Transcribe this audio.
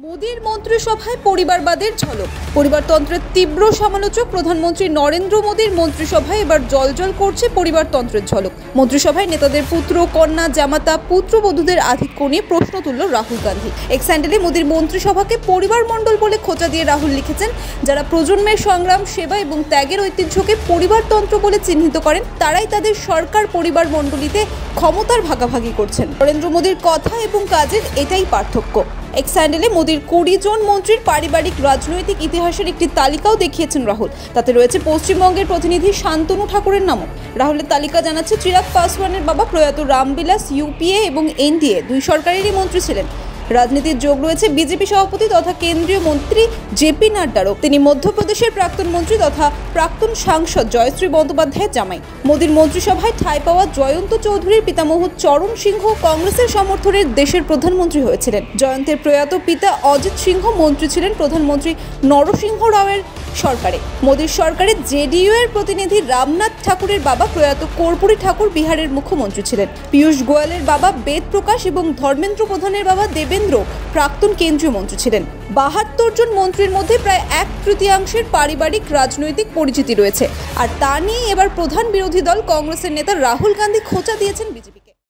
মোদীর মন্ত্রিসভায় পরিবারবাদের ঝলক। পরিবারতন্ত্রের তীব্র সমালোচক প্রধানমন্ত্রী নরেন্দ্র মোদীর মন্ত্রিসভায় এবার জ্বলজ্বল করছে পরিবারতন্ত্রের ঝলক। মন্ত্রিসভায় নেতাদের পুত্র, কন্যা, জামাতা, পুত্রবধূদের আধিক্য নিয়ে প্রশ্ন তুলল রাহুল গান্ধী। এক্স হ্যান্ডেলে মোদীর মন্ত্রিসভাকে পরিবার মণ্ডল বলে খোঁচা দিয়ে রাহুল লিখেছেন, যারা প্রজন্মের সংগ্রাম, সেবা এবং ত্যাগের ঐতিহ্যকে পরিবারতন্ত্র বলে চিহ্নিত করেন, তারাই তাদের সরকার পরিবার মণ্ডলীতে ক্ষমতার ভাগাভাগি করছেন। নরেন্দ্র মোদীর কথা এবং কাজের এটাই পার্থক্য। এক্স হ্যান্ডেলে মোদীর 20 জন মন্ত্রীর পারিবারিক রাজনৈতিক ইতিহাসের একটি তালিকাও দেখিয়েছেন রাহুল। তাতে রয়েছে পশ্চিমবঙ্গের প্রতিনিধি শান্তনু ঠাকুরের নামও। রাহুলের তালিকা জানাচ্ছে, চিরাগ পাসওয়ানের বাবা প্রয়াত রামবিলাস ইউপিএ এবং এনডিএ দুই সরকারেরই মন্ত্রী ছিলেন। রাজনীতির যোগ রয়েছে বিজেপি সভাপতি তথা কেন্দ্রীয় মন্ত্রী জেপি নাড্ডারও। তিনি মধ্যপ্রদেশের প্রাক্তন মন্ত্রী তথা প্রাক্তন সাংসদ জয়শ্রী বন্দ্যোপাধ্যায়ের জামাই। মোদীর মন্ত্রিসভায় ঠাঁই পাওয়া জয়ন্ত চৌধুরীর পিতামহ চরণ সিংহ কংগ্রেসের সমর্থনে দেশের প্রধানমন্ত্রী হয়েছিলেন। জয়ন্তের প্রয়াত পিতা অজিত সিংহ মন্ত্রী ছিলেন প্রধানমন্ত্রী নরসিংহ রাওয়ের সরকারে। মোদীর সরকারে জেডিইউ এর প্রতিনিধি রামনাথ ঠাকুরের বাবা প্রয়াত কর্পূরী ঠাকুর বিহারের মুখ্যমন্ত্রী ছিলেন। পীযূষ গোয়েলের বাবা বেদ প্রকাশ এবং ধর্মেন্দ্র প্রধানের বাবা দেবেন্দ্র প্রাক্তন কেন্দ্রীয় মন্ত্রী ছিলেন। 72 জন মন্ত্রীর মধ্যে প্রায় 1/3 পারিবারিক রাজনৈতিক পরিচিতি রয়েছে। আর তা নিয়ে এবার প্রধান বিরোধী দল কংগ্রেসের নেতা রাহুল গান্ধী খোঁচা দিয়েছেন বিজেপি।